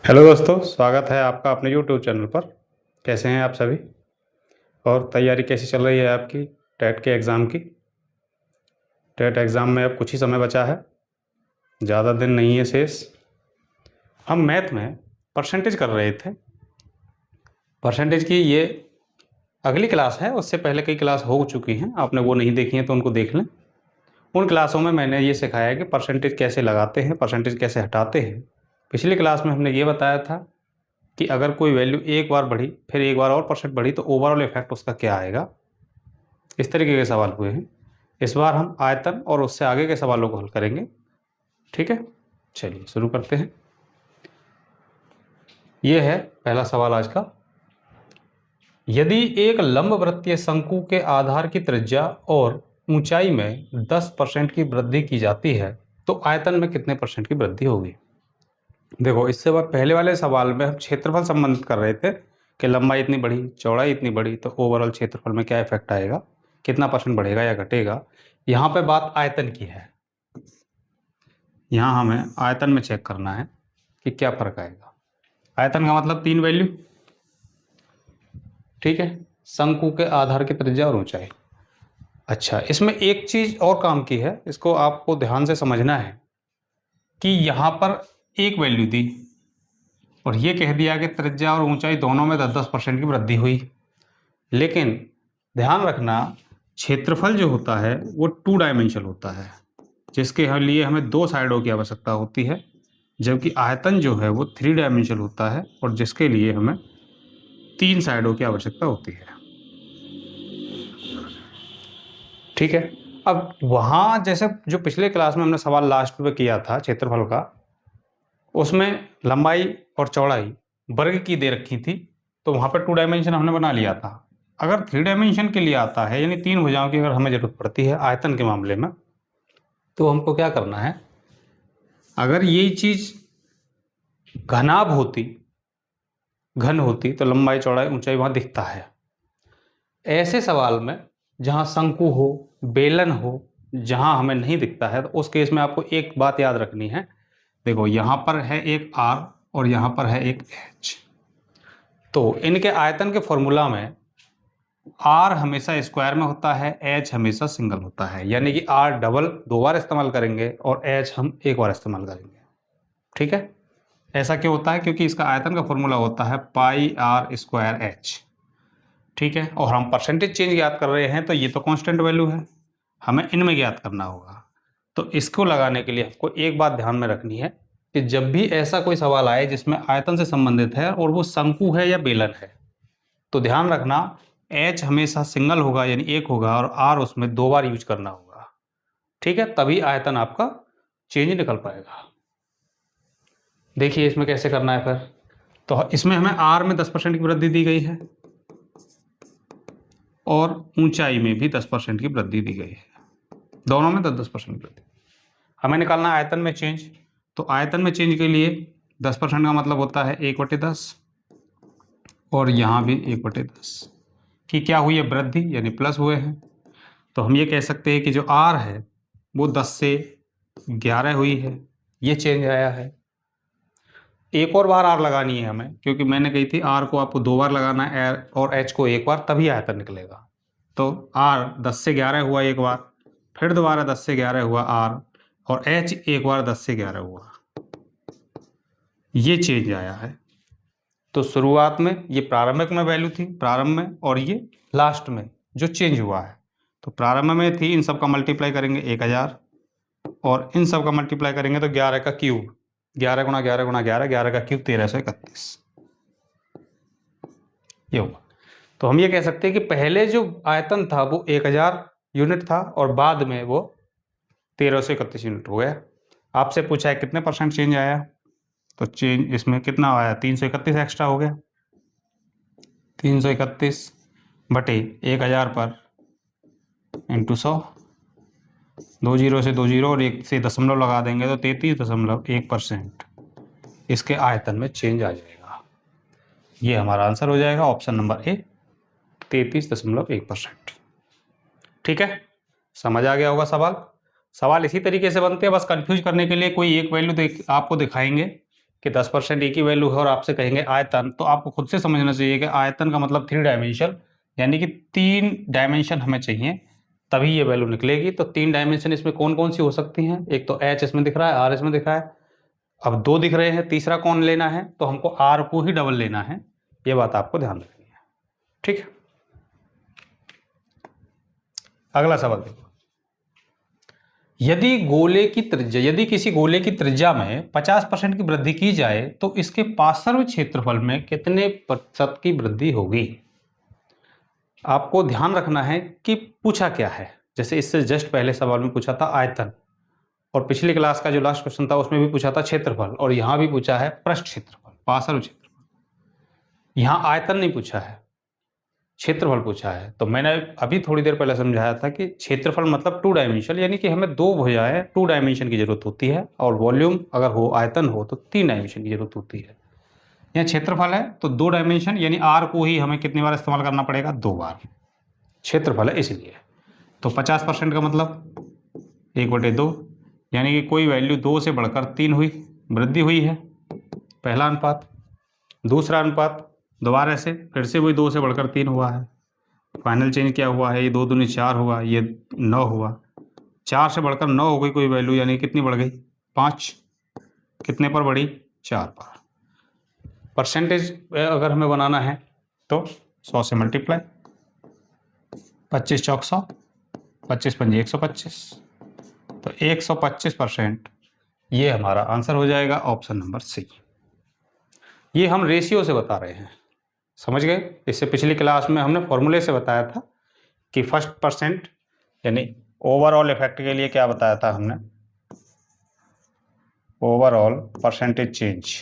Hello दोस्तों, स्वागत है आपका अपने यूट्यूब चैनल पर। कैसे हैं आप सभी और तैयारी कैसी चल रही है आपकी टेट के एग्ज़ाम की। टेट एग्ज़ाम में अब कुछ ही समय बचा है, ज़्यादा दिन नहीं है शेष। हम मैथ में परसेंटेज कर रहे थे। परसेंटेज की ये अगली क्लास है, उससे पहले कई क्लास हो चुकी हैं, आपने वो नहीं देखी हैं तो उनको देख लें। उन क्लासों में मैंने ये सिखाया है कि परसेंटेज कैसे लगाते हैं, परसेंटेज कैसे हटाते हैं। पिछली क्लास में हमने ये बताया था कि अगर कोई वैल्यू एक बार बढ़ी फिर एक बार और परसेंट बढ़ी तो ओवरऑल इफेक्ट उसका क्या आएगा। इस तरीके के सवाल हुए हैं। इस बार हम आयतन और उससे आगे के सवालों को हल करेंगे। ठीक है, चलिए शुरू करते हैं। ये है पहला सवाल आज का। यदि एक लंबवृत्तीय शंकु के आधार की त्रिज्या और ऊंचाई में 10% की वृद्धि की जाती है तो आयतन में कितने परसेंट की वृद्धि होगी। देखो, इससे बाद पहले वाले सवाल में हम क्षेत्रफल संबंधित कर रहे थे कि लंबाई इतनी बढ़ी, चौड़ाई इतनी बढ़ी तो ओवरऑल क्षेत्रफल में क्या इफेक्ट आएगा, कितना परसेंट बढ़ेगा या घटेगा। यहाँ पे बात आयतन की है। यहाँ हमें आयतन में चेक करना है कि क्या फर्क आएगा। आयतन का मतलब 3 वैल्यू, ठीक है, शंकु के आधार की त्रिज्या और ऊंचाई। अच्छा, इसमें एक चीज और काम की है, इसको आपको ध्यान से समझना है कि यहाँ पर एक वैल्यू दी और ये कह दिया कि त्रिज्या और ऊंचाई दोनों में 10-10% की वृद्धि हुई। लेकिन ध्यान रखना, क्षेत्रफल जो होता है वो 2 डायमेंशनल होता है, जिसके लिए हमें 2 साइडों की आवश्यकता होती है, जबकि आयतन जो है वो 3 डायमेंशनल होता है और जिसके लिए हमें 3 साइडों की आवश्यकता होती है। ठीक है, अब वहाँ जैसे जो पिछले क्लास में हमने सवाल लास्ट में किया था क्षेत्रफल का, उसमें लंबाई और चौड़ाई वर्ग की दे रखी थी, तो वहाँ पर 2 डायमेंशन हमने बना लिया था। अगर 3 डायमेंशन के लिए आता है, यानी 3 भुजाओं की अगर हमें जरूरत पड़ती है आयतन के मामले में, तो हमको क्या करना है। अगर ये चीज घनाभ होती, घन होती, तो लंबाई चौड़ाई ऊंचाई वहां दिखता है। ऐसे सवाल में जहां शंकु हो, बेलन हो, जहां हमें नहीं दिखता है, तो उस केस में आपको एक बात याद रखनी है। देखो, यहां पर है एक आर और यहां पर है एक एच, तो इनके आयतन के फॉर्मूला में आर हमेशा स्क्वायर में होता है, एच हमेशा सिंगल होता है, यानी कि आर डबल 2 बार इस्तेमाल करेंगे और एच हम 1 बार इस्तेमाल करेंगे। ठीक है, ऐसा क्यों होता है, क्योंकि इसका आयतन का फॉर्मूला होता है पाई आर स्क्वायर एच। ठीक है, और हम परसेंटेज चेंज ज्ञात कर रहे हैं तो ये तो कांस्टेंट वैल्यू है, हमें इनमें ज्ञात करना होगा। तो इसको लगाने के लिए आपको एक बात ध्यान में रखनी है कि जब भी ऐसा कोई सवाल आए जिसमें आयतन से संबंधित है और वो शंकु है या बेलन है, तो ध्यान रखना एच हमेशा सिंगल होगा, यानी 1 होगा, और आर उसमें 2 बार यूज करना होगा। ठीक है, तभी आयतन आपका चेंज निकल पाएगा। देखिए इसमें कैसे करना है फिर। तो इसमें हमें आर में 10% की वृद्धि दी गई है और ऊंचाई में भी 10% की वृद्धि दी गई है, दोनों में 10-10% की वृद्धि। हमें निकालना आयतन में चेंज, तो आयतन में चेंज के लिए 10% का मतलब होता है 1/10 और यहाँ भी 1/10 की क्या हुई है, वृद्धि, यानी प्लस हुए हैं। तो हम ये कह सकते हैं कि जो आर है वो 10 से 11 हुई है, ये चेंज आया है। एक और बार आर लगानी है हमें, क्योंकि मैंने कही थी आर को आपको 2 बार लगाना है और एच को 1 बार, तभी आयतन निकलेगा। तो आर 10 से 11 हुआ एक बार, फिर दोबारा 10 से 11 हुआ आर, और एच एक बार 10 से 11 हुआ, ये चेंज आया है। तो शुरुआत में ये प्रारंभिक में वैल्यू थी, प्रारंभ में, और ये लास्ट में जो चेंज हुआ है। तो प्रारंभ में थी, इन सब का मल्टीप्लाई करेंगे 1000 और इन सब का मल्टीप्लाई करेंगे तो 11 का क्यूब, 11 गुणा 11 गुणा 11, 11 का क्यूब 1331, ये होगा। तो हम ये कह सकते हैं कि पहले जो आयतन था वो 1000 यूनिट था और बाद में वो 1331 यूनिट हो गया। आपसे पूछा है कितने परसेंट चेंज आया, तो चेंज इसमें कितना आया, 331 एक्स्ट्रा हो गया। 331 बटे 1000 पर इंटू 100, 2 जीरो से 2 जीरो और 1 से दशमलव लगा देंगे तो 33.1% इसके आयतन में चेंज आ जाएगा। ये हमारा आंसर हो जाएगा, ऑप्शन नंबर ए, 33.1%। ठीक है, समझ आ गया होगा सवाल। सवाल इसी तरीके से बनते हैं, बस कंफ्यूज करने के लिए कोई एक वैल्यू आपको दिखाएंगे कि 10% एक ही वैल्यू है और आपसे कहेंगे आयतन, तो आपको खुद से समझना चाहिए कि आयतन का मतलब 3 डायमेंशन, यानी कि 3 डायमेंशन हमें चाहिए तभी ये वैल्यू निकलेगी। तो 3 डायमेंशन इसमें कौन कौन सी हो सकती हैं? एक तो एच इसमें दिख रहा है, आर इसमें दिख रहा है, अब 2 दिख रहे हैं, तीसरा कौन लेना है? तो हमको आर को ही डबल लेना है, ये बात आपको ध्यान रखनी है। ठीक है, अगला सवाल देखो। यदि किसी गोले की त्रिज्या में 50% की वृद्धि की जाए तो इसके पार्श्व क्षेत्रफल में कितने प्रतिशत की वृद्धि होगी? आपको ध्यान रखना है कि पूछा क्या है। जैसे इससे जस्ट पहले सवाल में पूछा था आयतन, और पिछली क्लास का जो लास्ट क्वेश्चन था उसमें भी पूछा था क्षेत्रफल, और यहां भी पूछा है पृष्ठ क्षेत्रफल, पार्श्व क्षेत्रफल। यहां आयतन नहीं पूछा है, क्षेत्रफल पूछा है। तो मैंने अभी थोड़ी देर पहले समझाया था कि क्षेत्रफल मतलब 2 डायमेंशन, यानी कि हमें 2 भुजाएं 2 डायमेंशन की जरूरत होती है, और वॉल्यूम अगर हो, आयतन हो, तो 3 डायमेंशन की जरूरत होती है। यहाँ क्षेत्रफल है तो 2 डायमेंशन, यानी आर को ही हमें कितनी बार इस्तेमाल करना पड़ेगा? 2 बार। क्षेत्रफल है इसलिए। तो 50% का मतलब 1/2, यानी कि कोई वैल्यू 2 से बढ़कर 3 हुई, वृद्धि हुई है, पहला अनुपात। दूसरा अनुपात दोबारा से फिर से वही 2 से बढ़कर 3 हुआ है, फाइनल चेंज क्या हुआ है? ये 2 दूनी 4 हुआ, ये 9 हुआ, 4 से बढ़कर 9 हो गई कोई वैल्यू, यानी कितनी बढ़ गई? 5। कितने पर बढ़ी? 4 पर। परसेंटेज अगर हमें बनाना है तो 100 से मल्टीप्लाई, 25 चौक 100, 25 पंजे 125, तो 125% ये हमारा आंसर हो जाएगा, ऑप्शन नंबर सी। ये हम रेशियो से बता रहे हैं, समझ गए? इससे पिछली क्लास में हमने फॉर्मूले से बताया था कि फर्स्ट परसेंट यानी ओवरऑल इफेक्ट के लिए क्या बताया था हमने? ओवरऑल परसेंटेज चेंज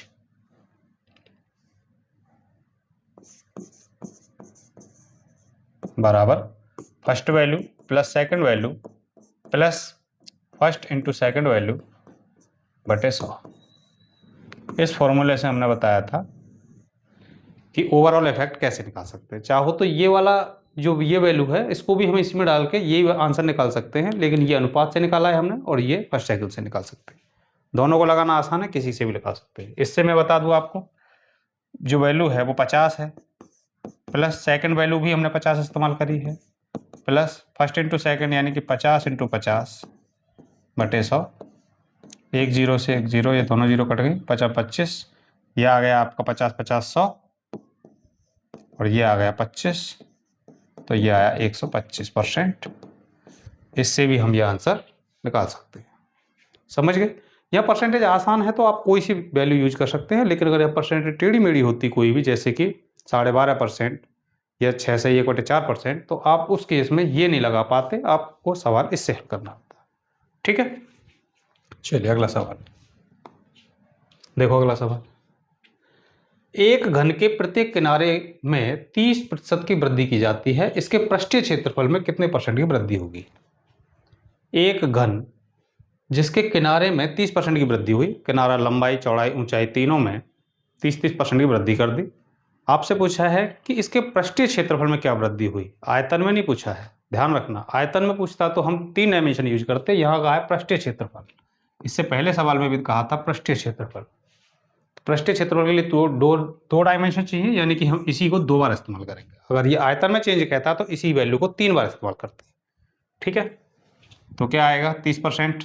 बराबर first value plus second value plus first into second value बटे 100। इस फॉर्मूले से हमने बताया था कि ओवरऑल इफेक्ट कैसे निकाल सकते हैं। चाहो तो ये वाला जो ये वैल्यू है इसको भी हम इसमें डाल के ये आंसर निकाल सकते हैं, लेकिन ये अनुपात से निकाला है हमने, और ये फर्स्ट साइकिल से निकाल सकते हैं। दोनों को लगाना आसान है, किसी से भी लगा सकते हैं। इससे मैं बता दूं आपको, जो वैल्यू है वो 50 है, प्लस सेकंड वैल्यू भी हमने 50 इस्तेमाल करी है, प्लस फर्स्ट इंटू सेकंड यानी कि 50 इंटू 50 बटे 100। 1 0 से 1 0, ये दोनों जीरो कट गई, 50 25, ये आ गया आपका 50 50 100, और ये आ गया 25, तो ये आया 125%। इससे भी हम ये आंसर निकाल सकते हैं, समझ गए? यह परसेंटेज आसान है तो आप कोई सी वैल्यू यूज कर सकते हैं, लेकिन अगर यह परसेंटेज टेढ़ी मेढ़ी होती कोई भी, जैसे कि 12.5% या 6 से 1/4%, तो आप उस केस में ये नहीं लगा पाते, आपको सवाल इससे हल करना होता है। ठीक है, चलिए अगला सवाल देखो। अगला सवाल, एक घन के प्रत्येक किनारे में 30% की वृद्धि की जाती है, इसके पृष्ठीय क्षेत्रफल में कितने % की वृद्धि होगी? एक घन जिसके किनारे में 30% की वृद्धि हुई, किनारा लंबाई चौड़ाई ऊंचाई तीनों में 30% की वृद्धि कर दी। आपसे पूछा है कि इसके पृष्ठीय क्षेत्रफल में क्या वृद्धि हुई, आयतन में नहीं पूछा है, ध्यान रखना। आयतन में पूछता तो हम 3 डायमेंशन यूज करते, यहाँ कहा है पृष्ठीय क्षेत्रफल। इससे पहले सवाल में भी कहा था पृष्ठीय क्षेत्रफल। पृष्ठीय क्षेत्रफल के लिए दो डायमेंशन चाहिए, यानी कि हम इसी को 2 बार इस्तेमाल करेंगे। अगर ये आयतन में चेंज कहता तो इसी वैल्यू को 3 बार इस्तेमाल करते। ठीक है, तो क्या आएगा? 30%।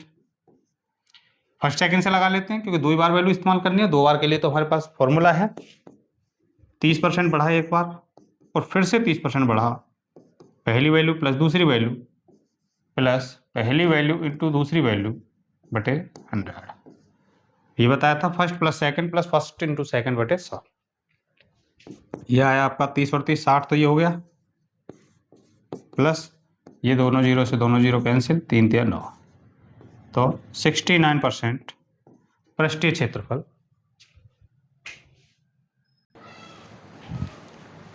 फर्स्ट सेकंड से लगा लेते हैं, क्योंकि 2 बार वैल्यू इस्तेमाल करनी है। 2 बार के लिए तो हमारे पास फॉर्मूला है, 30% बढ़ा एक बार और फिर से 30% बढ़ा, पहली वैल्यू प्लस दूसरी वैल्यू प्लस पहली वैल्यू इंटू दूसरी वैल्यू बटे 100। ये बताया था first plus second plus first into second बटे 100। ये आया आपका 30 और 30 60, तो ये हो गया, प्लस ये दोनों जीरो से दोनों जीरो कैंसिल, 3 3 9, तो 69% पृष्ठीय क्षेत्रफल।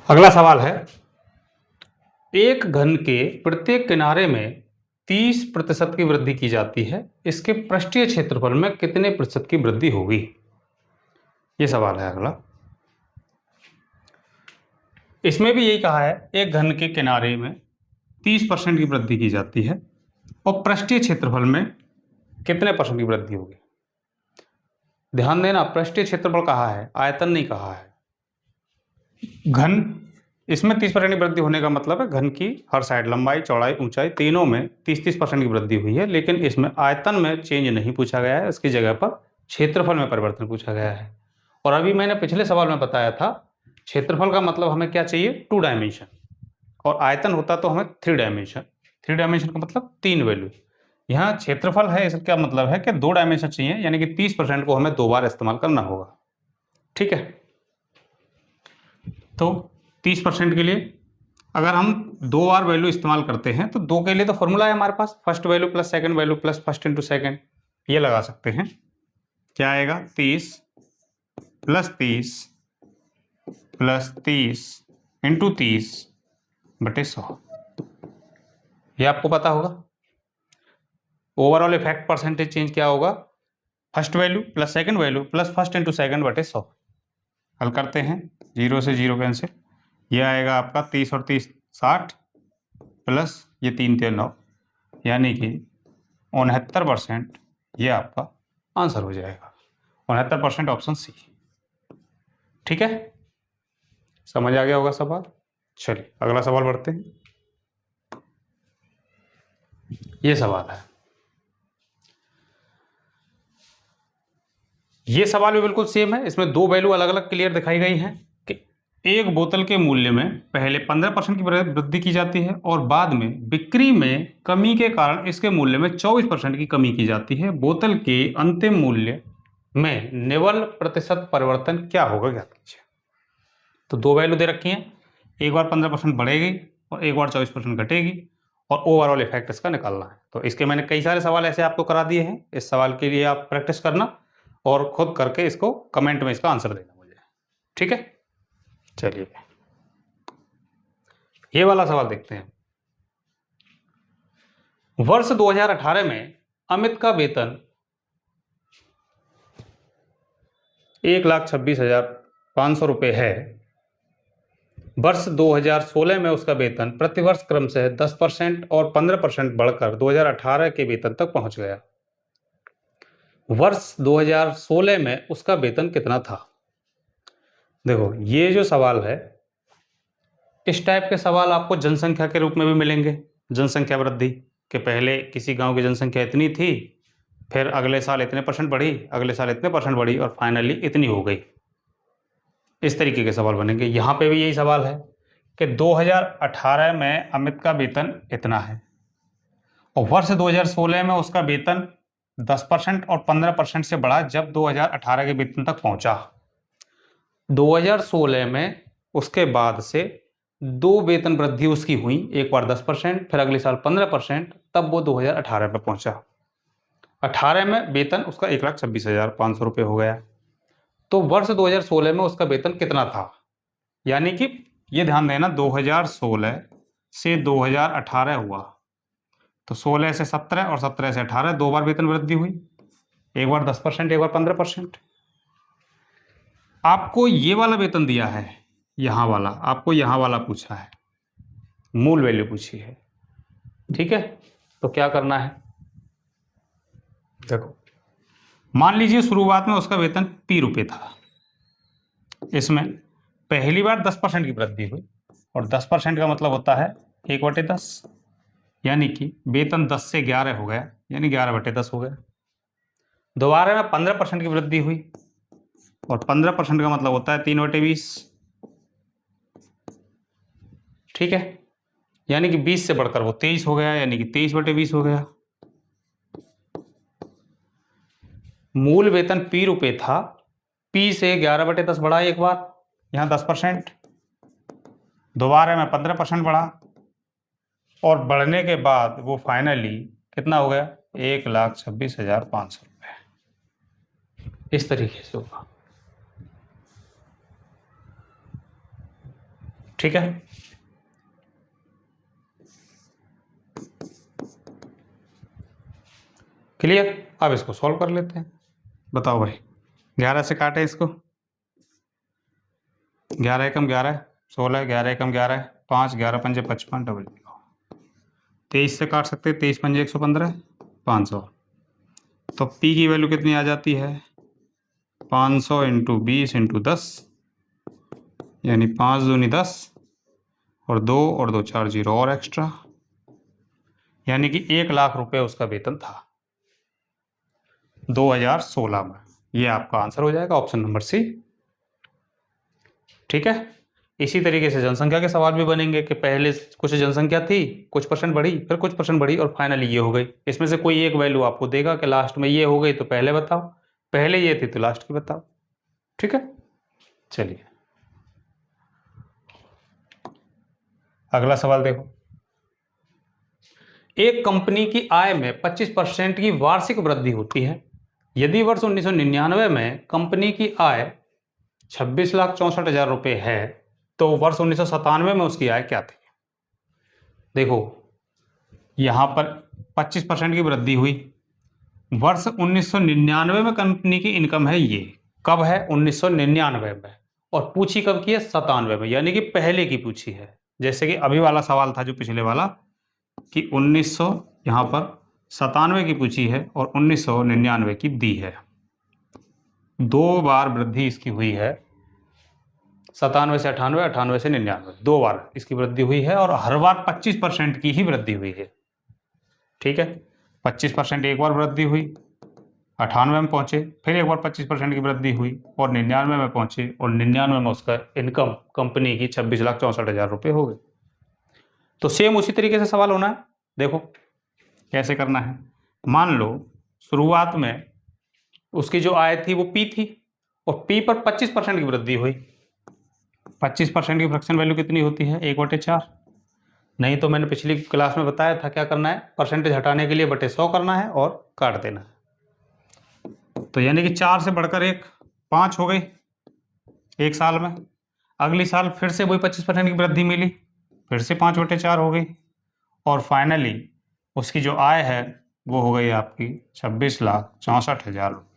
अगला सवाल है, एक घन के प्रत्येक किनारे में 30% की वृद्धि की जाती है, इसके पृष्ठीय क्षेत्रफल में कितने प्रतिशत की वृद्धि होगी? ये सवाल है अगला। इसमें भी यही कहा है, एक घन के किनारे में 30% की वृद्धि की जाती है और पृष्ठीय क्षेत्रफल में कितने % की वृद्धि होगी। ध्यान देना, पृष्ठीय क्षेत्रफल कहा है, आयतन नहीं कहा है। घन, इसमें 30% की वृद्धि होने का मतलब है घन की हर साइड लंबाई, चौड़ाई, ऊंचाई तीनों में 30-30% की वृद्धि हुई है, लेकिन इसमें आयतन में चेंज नहीं पूछा गया है, इसकी जगह पर क्षेत्रफल में परिवर्तन पूछा गया है। और अभी मैंने पिछले सवाल में बताया था, क्षेत्रफल का मतलब हमें क्या चाहिए, 2 डायमेंशन, और आयतन होता तो हमें 3 डायमेंशन। 3 डायमेंशन का मतलब 3 वैल्यू। यहाँ क्षेत्रफल है, इसका मतलब है कि 2 डायमेंशन चाहिए, यानी कि 30% को हमें 2 बार इस्तेमाल करना होगा। ठीक है, तो 30% के लिए अगर हम 2 बार वैल्यू इस्तेमाल करते हैं तो 2 के लिए तो फॉर्मूला है हमारे पास, first value plus second value plus first into second, ये लगा सकते हैं। क्या आएगा, 30 प्लस 30 प्लस 30 इंटू 30 बटे 100, ये आपको पता होगा। ओवरऑल इफेक्ट परसेंटेज चेंज क्या होगा, first value plus second value plus first into second बटे 100। हल करते हैं, 0 से 0 कैंसिल, ये आएगा आपका 30 और 30 60 प्लस ये 3 3 9, यानी कि 69%, ये आपका आंसर हो जाएगा। 69% ऑप्शन सी। ठीक है, समझ आ गया होगा सवाल। चलिए अगला सवाल बढ़ते हैं। ये सवाल है, ये सवाल भी बिल्कुल सेम है, इसमें 2 वैल्यू अलग अलग क्लियर दिखाई गई हैं कि एक बोतल के मूल्य में पहले 15% की वृद्धि की जाती है और बाद में बिक्री में कमी के कारण इसके मूल्य में 24% की कमी की जाती है। बोतल के अंतिम मूल्य में निवल प्रतिशत परिवर्तन क्या होगा, ज्ञात कीजिए। तो 2 वैल्यू दे रखी हैं, एक बार 15% बढ़ेगी और एक बार 24% घटेगी, और ओवरऑल इफेक्ट इसका निकालना है। तो इसके मैंने कई सारे सवाल ऐसे आपको करा दिए हैं, इस सवाल के लिए आप प्रैक्टिस करना और खुद करके इसको कमेंट में इसका आंसर देना मुझे। ठीक है, चलिए ये वाला सवाल देखते हैं। वर्ष 2018 में अमित का वेतन 1,26,500 रुपये है। वर्ष 2016 में उसका वेतन प्रतिवर्ष क्रमशः 10% और 15% बढ़कर 2018 के वेतन तक पहुंच गया। वर्ष 2016 में उसका वेतन कितना था। देखो ये जो सवाल है, इस टाइप के सवाल आपको जनसंख्या के रूप में भी मिलेंगे। जनसंख्या वृद्धि के पहले किसी गांव की जनसंख्या इतनी थी, फिर अगले साल इतने % बढ़ी, अगले साल इतने % बढ़ी और फाइनली इतनी हो गई। इस तरीके के सवाल बनेंगे। यहाँ पे भी यही सवाल है कि 2018 में अमित का वेतन इतना है और वर्ष 2016 में उसका वेतन 10% और 15% से बढ़ा जब 2018 के वेतन तक पहुंचा। 2016 में उसके बाद से 2 वेतन वृद्धि उसकी हुई, एक बार 10% फिर अगले साल 15%, तब वो 2018 पे पहुंचा। 18 में वेतन उसका 1,26,500 रुपये हो गया। तो वर्ष 2016 में उसका वेतन कितना था, यानी कि ये ध्यान देना 2016 से 2018 हुआ, तो 16 से 17 और 17 से 18 2 बार वेतन वृद्धि हुई, एक बार 10% एक बार 15%। आपको ये वाला वेतन दिया है, यहाँ वाला आपको यहाँ वाला पूछा है, मूल वैल्यू पूछी है। ठीक है, तो क्या करना है, देखो मान लीजिए शुरुआत में उसका वेतन P रुपये था, इसमें पहली बार 10% की वृद्धि हुई और 10% का मतलब होता है 1/10, यानी कि वेतन 10 से 11 हो गया, यानी 11/10 हो गया। दोबारा में 15% की वृद्धि हुई और 15% का मतलब होता है 3/20। ठीक है, यानी कि 20 से बढ़कर वो 23 हो गया, यानी कि 23/20 हो गया। मूल वेतन P रुपये था, P से 11/10 बढ़ा एक बार, यहाँ 10%, दोबारा में 15% बढ़ा और बढ़ने के बाद वो फाइनली कितना हो गया, 1,26,500 रुपये। इस तरीके से होगा। ठीक है, क्लियर। अब इसको सॉल्व कर लेते हैं। बताओ भाई, 11 से काटे इसको, 11 एकम 11 16, 11 एकम 11 5, 11 पंजे 55, डबल 23 से काट सकते हैं, 23 पंजे 115 500। तो P की वैल्यू कितनी आ जाती है, 500 इंटू 20 इंटू 10 यानी 5 दूनी 10 और 2 और 2 4 जीरो और एक्स्ट्रा, यानी कि 1,00,000 रुपये उसका वेतन था 2016 में। ये आपका आंसर हो जाएगा ऑप्शन नंबर सी। ठीक है। इसी तरीके से जनसंख्या के सवाल भी बनेंगे कि पहले कुछ जनसंख्या थी, कुछ परसेंट बढ़ी, फिर कुछ परसेंट बढ़ी और फाइनली ये हो गई। इसमें से कोई एक वैल्यू आपको देगा कि लास्ट में ये हो गई तो पहले बताओ, पहले ये थी तो लास्ट की बताओ। ठीक है, चलिए अगला सवाल देखो। एक कंपनी की आय में 25% की वार्षिक वृद्धि होती है। यदि वर्ष 1999 में कंपनी की आय 26,64,000 रुपये है तो वर्ष 1997 में उसकी आय क्या थी? देखो यहां पर 25% की वृद्धि हुई। वर्ष 1999 में कंपनी की इनकम है ये, कब है? 1999 में। और पूछी कब की है? 97 में, यानी कि पहले की पूछी है। जैसे कि अभी वाला सवाल था जो पिछले वाला कि 1900 यहां पर 97 की पूछी है और 1999 की दी है। 2 बार वृद्धि इसकी हुई है, 97 से 98, 98 से 99, 2 बार इसकी वृद्धि हुई है और हर बार 25% की ही वृद्धि हुई है। ठीक है, 25% एक बार वृद्धि हुई, 98 में पहुंचे, फिर एक बार 25% की वृद्धि हुई और 99 में पहुंचे और 99 में उसका इनकम कंपनी की 26,64,000 रुपये हो गई। तो सेम उसी तरीके से सवाल होना है। देखो कैसे करना है। मान लो शुरुआत में उसकी जो आय थी वो पी थी और पी पर 25% की वृद्धि हुई। 25% की फ्रैक्शन वैल्यू कितनी होती है? 1/4। नहीं तो मैंने पिछली क्लास में बताया था क्या करना है, परसेंटेज हटाने के लिए बटे 100 करना है और काट देना है। तो यानी कि 4 से बढ़कर 1 5 हो गई एक साल में। अगली साल फिर से वही 25% की वृद्धि मिली, फिर से 5/4 हो गई और फाइनली उसकी जो आय है वो हो गई आपकी 26,64,000 रुपये।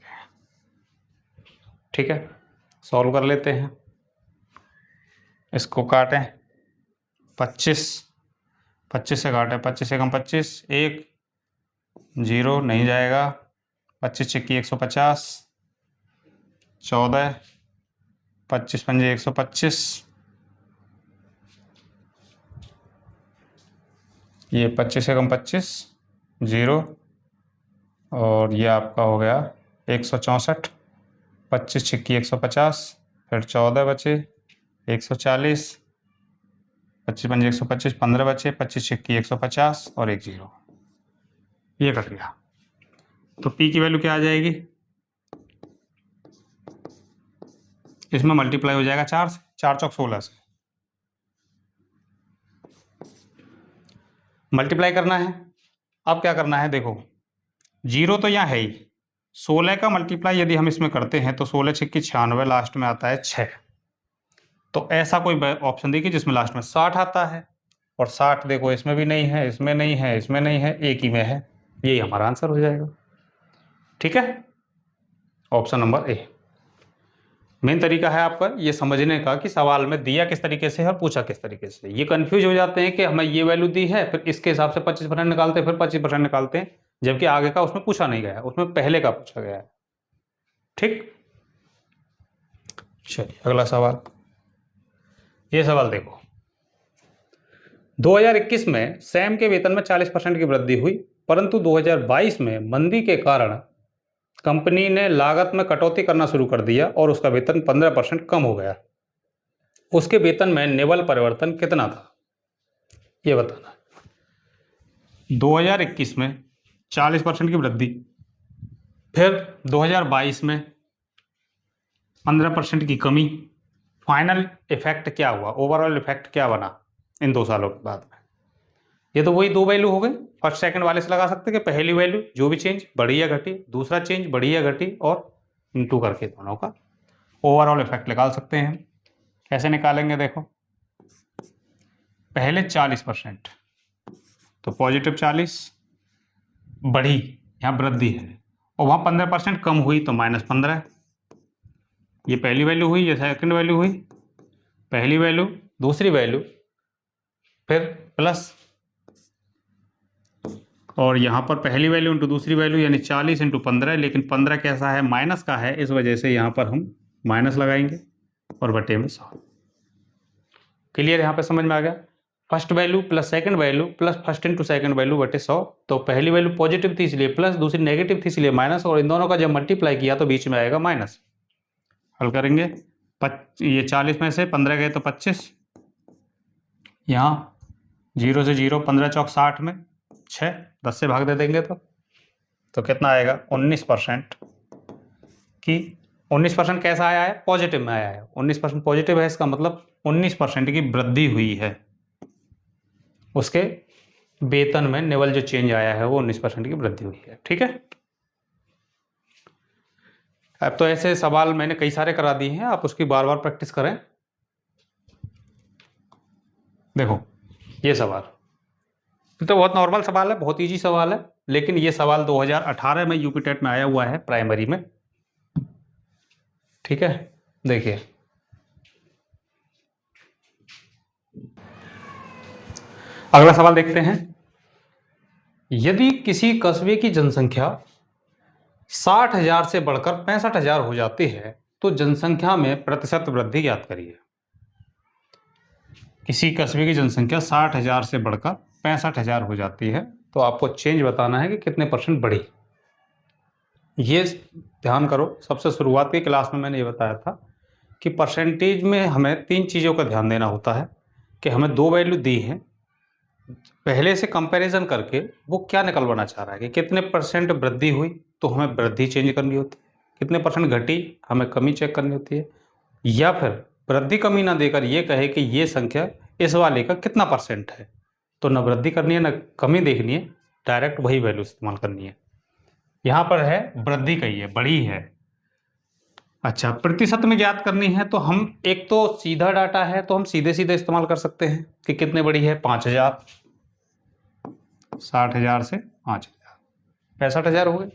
ठीक है, सॉल्व कर लेते हैं। इसको काटें, 25 से काटें, 25 से कम 25, 1 0 नहीं जाएगा, 25 छिक्की 150, 14, 25 पंजे 125, ये 25 से कम 25 0 और ये आपका हो गया 164, 25 छिक्की 150, फिर 14 बचे 140, 25 पंजे 125, 15 बचे, 25 छिक्की 150 और 1 0, ये कर लिया। तो पी की वैल्यू क्या आ जाएगी? इसमें मल्टीप्लाई हो जाएगा 4 से, 4 चौक 16 से मल्टीप्लाई करना है। अब क्या करना है? देखो जीरो तो यहाँ है ही, 16 का मल्टीप्लाई यदि हम इसमें करते हैं तो 16 छिक्की 96, लास्ट में आता है 6। तो ऐसा कोई ऑप्शन देखिए जिसमें लास्ट में 60 आता है, और 60 देखो इसमें भी नहीं है, इसमें नहीं है, इसमें नहीं है, एक ही में है। यही हमारा आंसर हो जाएगा। ठीक है, ऑप्शन नंबर ए। मेन तरीका है आपका ये समझने का कि सवाल में दिया किस तरीके से है और पूछा किस तरीके से। ये कंफ्यूज हो जाते हैं कि हमें ये वैल्यू दी है फिर इसके हिसाब से 25% निकालते हैं, फिर 25% निकालते हैं, जबकि आगे का उसमें पूछा नहीं गया, उसमें पहले का पूछा गया है। ठीक, चलिए अगला सवाल। ये सवाल देखो, 2021 में सैम के वेतन में 40% की वृद्धि हुई, परंतु 2022 में मंदी के कारण कंपनी ने लागत में कटौती करना शुरू कर दिया और उसका वेतन 15% कम हो गया। उसके वेतन में निव्वल परिवर्तन कितना था? ये बताना है। 2021 में 40% की वृद्धि, फिर 2022 में 15% की कमी, फाइनल इफेक्ट क्या हुआ, ओवरऑल इफेक्ट क्या बना इन 2 सालों के बाद में? ये तो वही 2 वैल्यू हो गई, फर्स्ट सेकंड वाले से लगा सकते हैं कि पहली वैल्यू जो भी चेंज बढ़ी या घटी, दूसरा चेंज बढ़ी या घटी, और इनटू करके दोनों का ओवरऑल इफेक्ट निकाल सकते हैं। कैसे निकालेंगे? देखो पहले 40%, तो पॉजिटिव 40 बढ़ी, यहाँ वृद्धि है, और वहाँ 15% कम हुई तो -15। ये पहली वैल्यू हुई, ये सेकंड वैल्यू हुई, पहली वैल्यू दूसरी वैल्यू, फिर प्लस और यहाँ पर पहली वैल्यू इंटू दूसरी वैल्यू यानी 40 इंटू 15, लेकिन 15 कैसा है, माइनस का है, इस वजह से यहाँ पर हम माइनस लगाएंगे और बटे में 100। क्लियर, यहाँ पे समझ में आ गया। First value plus second value plus first into second value बटे 100। तो पहली वैल्यू पॉजिटिव थी इसलिए प्लस, दूसरी नेगेटिव थी इसलिए माइनस, और इन दोनों का जब मल्टीप्लाई किया तो बीच में आएगा माइनस। हल करेंगे, ये 40 में से 15 गए तो 25, यहाँ 0 से 0, 15 चौक 60 में 6, 10 से भाग दे देंगे तो कितना आएगा 19%। की 19% कैसा आया है, पॉजिटिव में आया है। 19% पॉजिटिव है, इसका मतलब 19% की वृद्धि हुई है। उसके वेतन में निवल जो चेंज आया है वो 19% की वृद्धि हुई है। ठीक है, अब तो ऐसे सवाल मैंने कई सारे करा दिए हैं, आप उसकी बार बार प्रैक्टिस करें। देखो ये सवाल तो बहुत नॉर्मल सवाल है, बहुत इजी सवाल है, लेकिन ये सवाल 2018 में यूपी टेट में आया हुआ है प्राइमरी में। ठीक है, देखिए अगला सवाल देखते हैं। यदि किसी कस्बे की जनसंख्या 60,000 से बढ़कर 65,000 हो जाती है तो जनसंख्या में प्रतिशत वृद्धि ज्ञात करिए। किसी कस्बे की जनसंख्या 60,000 से बढ़कर 65,000 हो जाती है तो आपको चेंज बताना है कि कितने परसेंट बढ़ी। ये ध्यान करो, सबसे शुरुआती क्लास में मैंने ये बताया था कि परसेंटेज में हमें 3 चीज़ों का ध्यान देना होता है कि हमें 2 वैल्यू दी हैं, पहले से कंपैरिजन करके वो क्या निकलवाना चाह रहा है कि कितने परसेंट वृद्धि हुई तो हमें वृद्धि चेंज करनी होती है, कितने परसेंट घटी हमें कमी चेक करनी होती है, या फिर वृद्धि कमी ना देकर ये कहे कि ये संख्या इस वाले का कितना परसेंट है, तो न वृद्धि करनी है न कमी देखनी है, डायरेक्ट वही वैल्यू इस्तेमाल करनी है। यहाँ पर है वृद्धि कही है, बढ़ी है। अच्छा, प्रतिशत में ज्ञात करनी है तो हम एक तो सीधा डाटा है तो हम सीधे सीधे इस्तेमाल कर सकते हैं कि कितने बढ़ी है, 5,000, 60,000 से 5,000, 65,000 हो गए।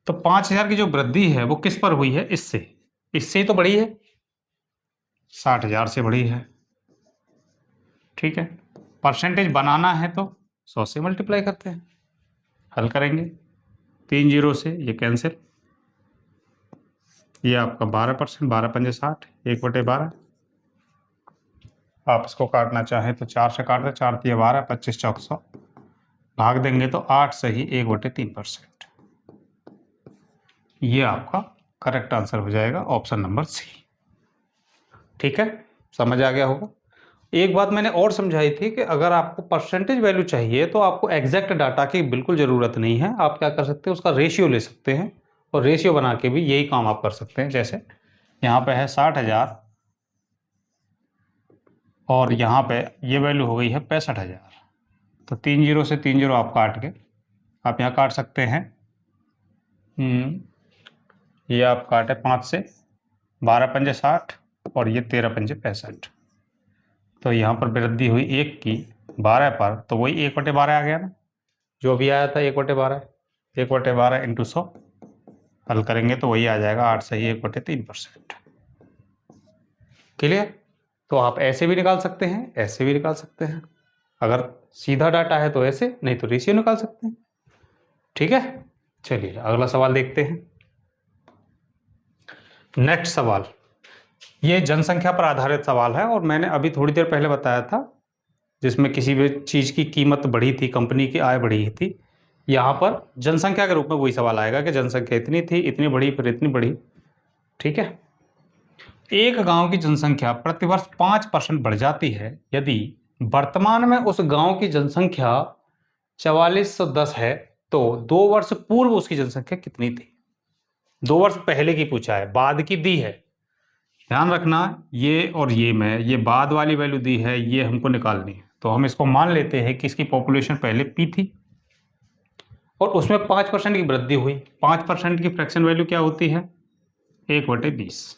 तो 5,000 की जो वृद्धि है वो किस पर हुई है, इससे ही तो बढ़ी है, 60,000 से बढ़ी है। ठीक है, परसेंटेज बनाना है तो 100 से मल्टीप्लाई करते हैं। हल करेंगे, 3 जीरो से ये कैंसिल, ये आपका 12%, 12 पंजे 60, 1/12। आप इसको काटना चाहें तो 4 से काट दें, 4 तिया 12, 25 चौक 100, भाग देंगे तो 8 से ही 1/3%। ये आपका करेक्ट आंसर हो जाएगा, ऑप्शन नंबर सी। ठीक है, समझ आ गया होगा। एक बात मैंने और समझाई थी कि अगर आपको परसेंटेज वैल्यू चाहिए तो आपको एग्जैक्ट डाटा की बिल्कुल ज़रूरत नहीं है, आप क्या कर सकते हैं, उसका रेशियो ले सकते हैं और रेशियो बना के भी यही काम आप कर सकते हैं। जैसे यहाँ पे है 60,000 और यहाँ पे ये वैल्यू हो गई है 65,000, तो 3 जीरो से 3 जीरो आप काट के आप यहाँ काट सकते हैं। ये आप काटे 5 से, 12 पंजे 60 और ये 13 पंजे 65, तो यहाँ पर वृद्धि हुई 1 की 12 पर, तो वही 1/12 आ गया ना, जो भी आया था 1/12, 1/12 इंटू 100। हल करेंगे तो वही आ जाएगा, 8 सही 1/3%। क्लियर, तो आप ऐसे भी निकाल सकते हैं, ऐसे भी निकाल सकते हैं, अगर सीधा डाटा है तो ऐसे, नहीं तो रेशियो निकाल सकते हैं। ठीक है, चलिए अगला सवाल देखते हैं। नेक्स्ट सवाल, ये जनसंख्या पर आधारित सवाल है और मैंने अभी थोड़ी देर पहले बताया था जिसमें किसी भी चीज़ की कीमत बढ़ी थी, कंपनी की आय बढ़ी थी। यहाँ पर जनसंख्या के रूप में वही सवाल आएगा कि जनसंख्या इतनी थी, इतनी बढ़ी, फिर इतनी बढ़ी। ठीक है, एक गांव की जनसंख्या प्रतिवर्ष 5% बढ़ जाती है यदि वर्तमान में उस गांव की जनसंख्या 4410 है तो 2 वर्ष पूर्व उसकी जनसंख्या कितनी थी। 2 वर्ष पहले की पूछा है, बाद की दी है, ध्यान रखना, ये और ये में ये बाद वाली वैल्यू दी है, ये हमको निकालनी है। तो हम इसको मान लेते हैं कि इसकी पॉपुलेशन पहले पी थी और उसमें 5% की वृद्धि हुई। 5% की फ्रैक्शन वैल्यू क्या होती है, 1/20।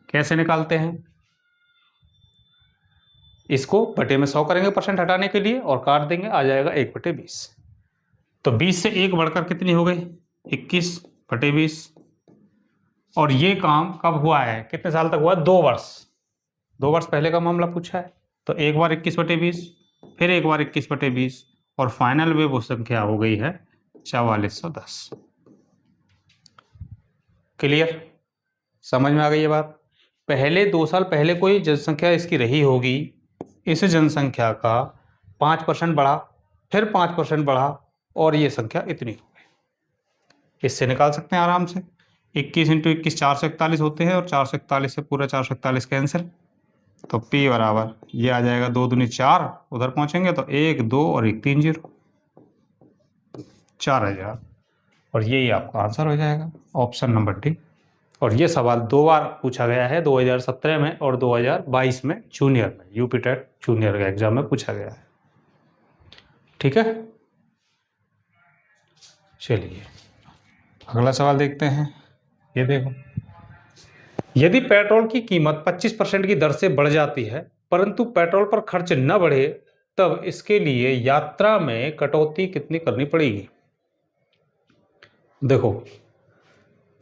कैसे निकालते हैं, इसको बटे में 100 करेंगे परसेंट हटाने के लिए और काट देंगे, आ जाएगा 1/20। तो 20 से 1 बढ़कर कितनी हो गई, 21/20। और ये काम कब हुआ है, कितने साल तक हुआ, 2 वर्ष। 2 वर्ष पहले का मामला पूछा है, तो एक बार 21/20, फिर एक बार 21/20 और फाइनल में वो संख्या हो गई है 4410। क्लियर, समझ में आ गई ये बात। पहले 2 साल पहले कोई जनसंख्या इसकी रही होगी, इस जनसंख्या का 5% बढ़ा, फिर 5% बढ़ा और ये संख्या इतनी हो गई। इससे निकाल सकते हैं आराम से। 21 × 21 441 होते हैं और 441 से पूरा 441 कैंसिल, तो P बराबर ये आ जाएगा 2 दूनी 4, उधर पहुंचेंगे तो 1 2 और 1 3 0, 4000, और यही आपका आंसर हो जाएगा, ऑप्शन नंबर डी। और ये सवाल 2 बार पूछा गया है, 2017 में और 2022 में जूनियर में, यूपी टेट जूनियर के एग्जाम में पूछा गया है। ठीक है, चलिए अगला सवाल देखते हैं। ये देखो, यदि पेट्रोल की कीमत 25% की दर से बढ़ जाती है परंतु पेट्रोल पर खर्च न बढ़े, तब इसके लिए यात्रा में कटौती कितनी करनी पड़ेगी। देखो,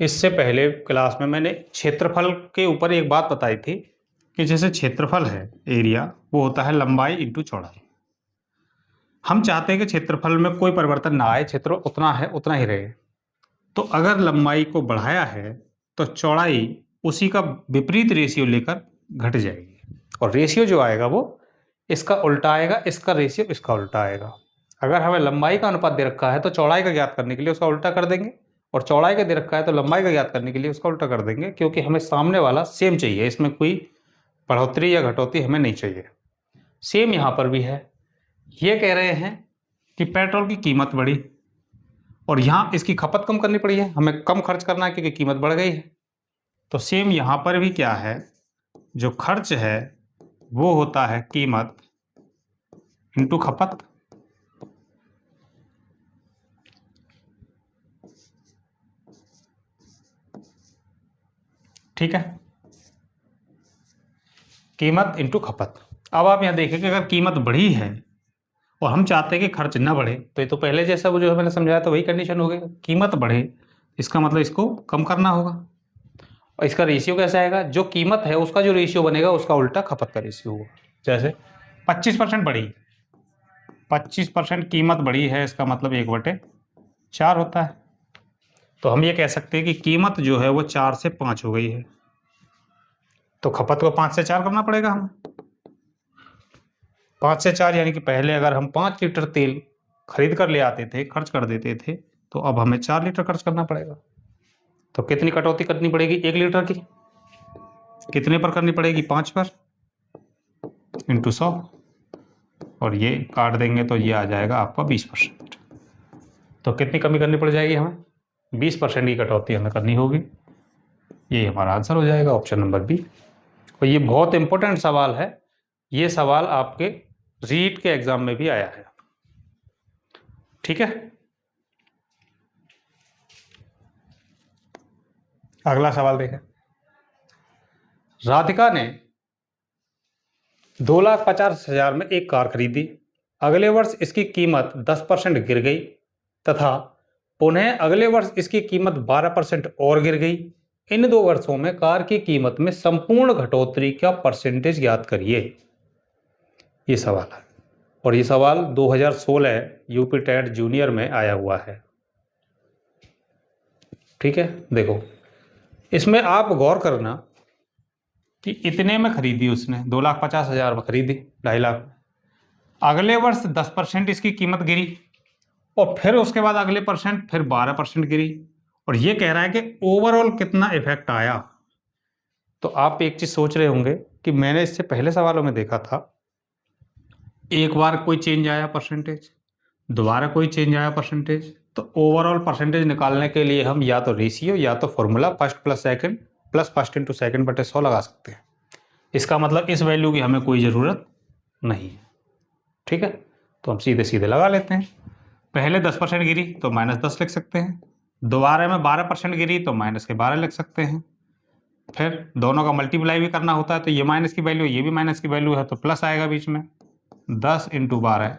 इससे पहले क्लास में मैंने क्षेत्रफल के ऊपर एक बात बताई थी कि जैसे क्षेत्रफल है, एरिया, वो होता है लंबाई इंटू चौड़ाई। हम चाहते हैं कि क्षेत्रफल में कोई परिवर्तन ना आए, क्षेत्र उतना है उतना ही रहे। तो अगर लंबाई को बढ़ाया है तो चौड़ाई उसी का विपरीत रेशियो लेकर घट जाएगी, और रेशियो जो आएगा वो इसका उल्टा आएगा, इसका रेशियो इसका उल्टा आएगा। अगर हमें लंबाई का अनुपात दे रखा है तो चौड़ाई का ज्ञात करने के लिए उसका उल्टा कर देंगे, और चौड़ाई का दे रखा है तो लंबाई का ज्ञात करने के लिए उसका उल्टा कर देंगे, क्योंकि हमें सामने वाला सेम चाहिए, इसमें कोई बढ़ोतरी या घटौती हमें नहीं चाहिए। सेम यहाँ पर भी है। ये कह रहे हैं कि पेट्रोल की कीमत बढ़ी और यहाँ इसकी खपत कम करनी पड़ी है, हमें कम खर्च करना है क्योंकि कीमत बढ़ गई है। तो सेम यहाँ पर भी क्या है, जो खर्च है वो होता है कीमत इंटू खपत। ठीक है, कीमत इंटू खपत। अब आप यहाँ देखें कि अगर कीमत बढ़ी है और हम चाहते हैं कि खर्च ना बढ़े, तो ये तो पहले जैसा वो जो मैंने समझाया था वही कंडीशन हो गई। कीमत बढ़े इसका मतलब इसको कम करना होगा, और इसका रेशियो कैसा आएगा, जो कीमत है उसका जो रेशियो बनेगा उसका उल्टा खपत का रेशियो होगा। जैसे 25% बढ़ी, 25% कीमत बढ़ी है, इसका मतलब 1/4 होता है। तो हम ये कह सकते हैं कि कीमत जो है वो 4 से 5 हो गई है, तो खपत को 5 से 4 करना पड़ेगा हमें। 5 से 4 यानी कि पहले अगर हम 5 लीटर तेल खरीद कर ले आते थे, खर्च कर देते थे, तो अब हमें 4 लीटर खर्च करना पड़ेगा। तो कितनी कटौती करनी पड़ेगी 1 लीटर की, कितने पर करनी पड़ेगी, 5 पर इंटू 100, और ये काट देंगे तो ये आ जाएगा आपका 20%। तो कितनी कमी करनी पड़ जाएगी हमें, 20% की कटौती हमें करनी होगी। ये हमारा आंसर हो जाएगा, ऑप्शन नंबर बी। और ये बहुत इंपॉर्टेंट सवाल है, ये सवाल आपके रीट के एग्जाम में भी आया है। ठीक है, अगला सवाल देखें। राधिका ने 2,50,000 में एक कार खरीदी, अगले वर्ष इसकी कीमत 10% गिर गई तथा पुनः अगले वर्ष इसकी कीमत 12% और गिर गई। इन 2 वर्षों में कार की कीमत में संपूर्ण घटोतरी का परसेंटेज ज्ञात करिए। ये सवाल है, और ये सवाल 2016 यूपी टेट जूनियर में आया हुआ है। ठीक है, देखो इसमें आप गौर करना कि इतने में खरीदी उसने, 2,50,000 में खरीदी, 2.5 लाख। अगले वर्ष 10% इसकी कीमत गिरी, और फिर उसके बाद अगले परसेंट फिर 12% गिरी, और ये कह रहा है कि ओवरऑल कितना इफेक्ट आया। तो आप एक चीज सोच रहे होंगे कि मैंने इससे पहले सवालों में देखा था, एक बार कोई चेंज आया परसेंटेज, दोबारा कोई चेंज आया परसेंटेज, तो ओवरऑल परसेंटेज निकालने के लिए हम या तो रेशियो या तो formula first plus second plus first into second बटे 100 लगा सकते हैं। इसका मतलब इस वैल्यू की हमें कोई ज़रूरत नहीं है। ठीक है, तो हम सीधे सीधे लगा लेते हैं। पहले 10% गिरी तो -10 लिख सकते हैं, दोबारा में 12% गिरी तो -12 लिख सकते हैं, फिर दोनों का मल्टीप्लाई भी करना होता है, तो ये माइनस की वैल्यू ये भी माइनस की वैल्यू है, तो प्लस आएगा बीच में, 10 × 12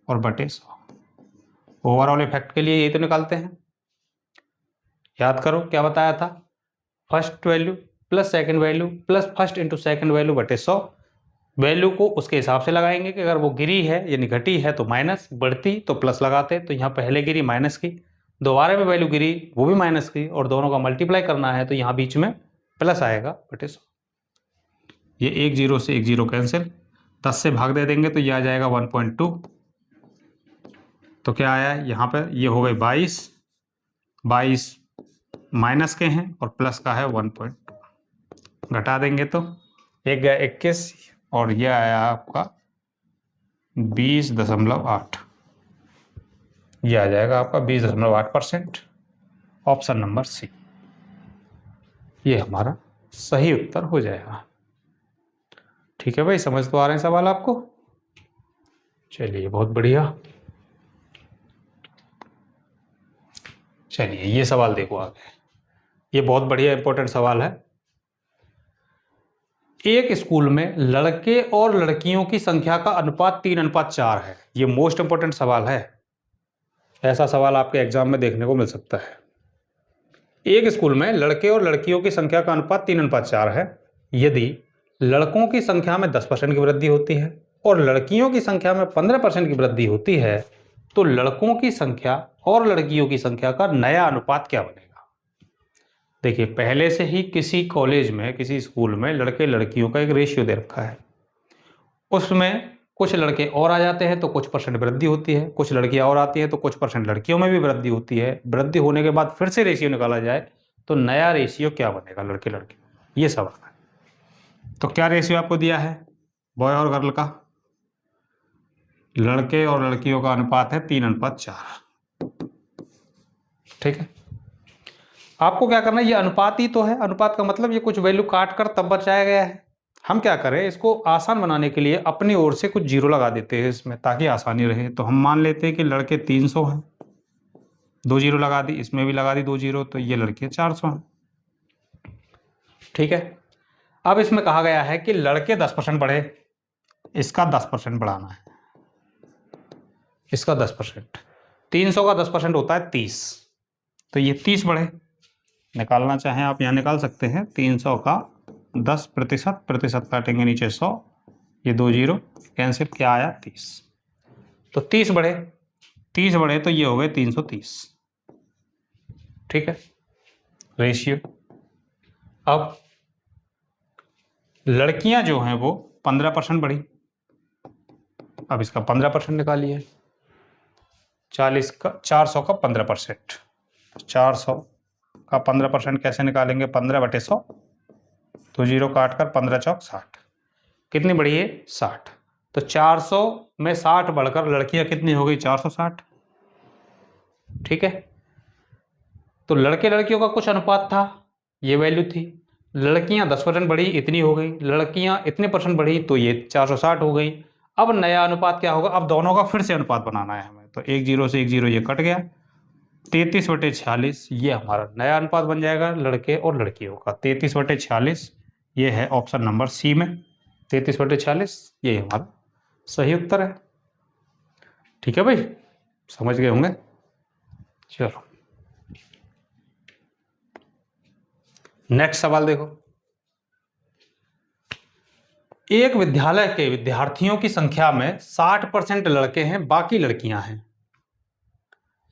और बटे 100। ओवरऑल इफेक्ट के लिए यही तो निकालते हैं। याद करो क्या बताया था, first value plus second value plus first into second value बटे 100, वैल्यू को उसके हिसाब से लगाएंगे कि अगर वो गिरी है यानी घटी है तो माइनस, बढ़ती तो प्लस लगाते। तो यहाँ पहले गिरी माइनस की, दोबारा में वैल्यू गिरी वो भी माइनस की, और दोनों का मल्टीप्लाई करना है तो यहाँ बीच में प्लस आएगा बटे 100। ये 1 0 से 1 0 कैंसिल, 10 से भाग दे देंगे तो ये आ जाएगा 1.2। तो क्या आया यहाँ पर, ये हो गए 22, 22 माइनस के हैं और प्लस का है 1.2, घटा देंगे तो 1 गया 21 और ये आया आपका 20.8। ये आ जाएगा आपका 20.8%। ऑप्शन नंबर सी ये हमारा सही उत्तर हो जाएगा। ठीक है भाई, समझ तो आ रहे हैं सवाल आपको? चलिए बहुत बढ़िया। चलिए ये सवाल देखो आगे, ये बहुत बढ़िया इंपॉर्टेंट सवाल है। एक स्कूल में लड़के और लड़कियों की संख्या का अनुपात 3:4 है। ये मोस्ट इंपॉर्टेंट सवाल है, ऐसा सवाल आपके एग्जाम में देखने को मिल सकता है। एक स्कूल में लड़के और लड़कियों की संख्या का अनुपात 3:4 है। यदि लड़कों की संख्या में 10% की वृद्धि होती है और लड़कियों की संख्या में 15% की वृद्धि होती है तो लड़कों की संख्या और लड़कियों की संख्या का नया अनुपात क्या बनेगा? देखिए, पहले से ही किसी कॉलेज में, किसी स्कूल में लड़के लड़कियों का एक रेशियो दे रखा है, उसमें कुछ लड़के और आ जाते हैं तो कुछ परसेंट वृद्धि होती है, कुछ लड़कियां और आती हैं तो कुछ परसेंट लड़कियों में भी वृद्धि होती है। वृद्धि होने के बाद फिर से रेशियो निकाला जाए तो नया रेशियो क्या बनेगा लड़के लड़के, ये सवाल है। तो क्या रेशियो आपको दिया है बॉय और गर्ल का? लड़के और लड़कियों का अनुपात है 3:4। ठीक है, आपको क्या करना है, ये अनुपात ही तो है। अनुपात का मतलब ये कुछ वैल्यू काट कर तब बचाया गया है। हम क्या करें, इसको आसान बनाने के लिए अपनी ओर से कुछ जीरो लगा देते हैं इसमें ताकि आसानी रहे। तो हम मान लेते हैं कि लड़के 300 हैं, 2 जीरो लगा दी, इसमें भी लगा दी 2 जीरो, तो ये लड़के 400 हैं। ठीक है, अब इसमें कहा गया है कि लड़के 10% बढ़े, इसका 10% बढ़ाना है, इसका 10%। 300 का 10% होता है 30, तो ये 30 बढ़े। निकालना चाहें आप यहाँ निकाल सकते हैं। 300 का 10%, प्रतिशत काटेंगे नीचे 100, ये 2 जीरो कैंसिल, क्या आया 30। तो 30 बढ़े, 30 बढ़े तो ये हो गए 330। ठीक है, रेशियो। अब लड़कियां जो हैं वो 15% बढ़ी, अब इसका 15% निकालिए। 400 का 15%, 400 का 15% कैसे निकालेंगे? 15/100, तो जीरो काट कर 15 चौक 60। कितनी बढ़ी है? 60। तो 400 में 60 बढ़कर लड़कियां कितनी हो गई? 460। ठीक है, तो लड़के लड़कियों का कुछ अनुपात था, ये वैल्यू थी। लड़कियां 10% बढ़ी, इतनी हो गई। लड़कियां इतने परसेंट बढ़ी तो ये 460 हो गई। अब नया अनुपात क्या होगा? अब दोनों का फिर से अनुपात बनाना है हमें। तो 1 जीरो से 1 जीरो ये कट गया, 33/46 ये हमारा नया अनुपात बन जाएगा लड़के और लड़कियों का। 33/46 ये है ऑप्शन नंबर सी में। 33/46 ये हमारा सही उत्तर है। ठीक है भाई, समझ गए होंगे। चलो नेक्स्ट सवाल देखो। एक विद्यालय के विद्यार्थियों की संख्या में 60% लड़के हैं, बाकी लड़कियां हैं।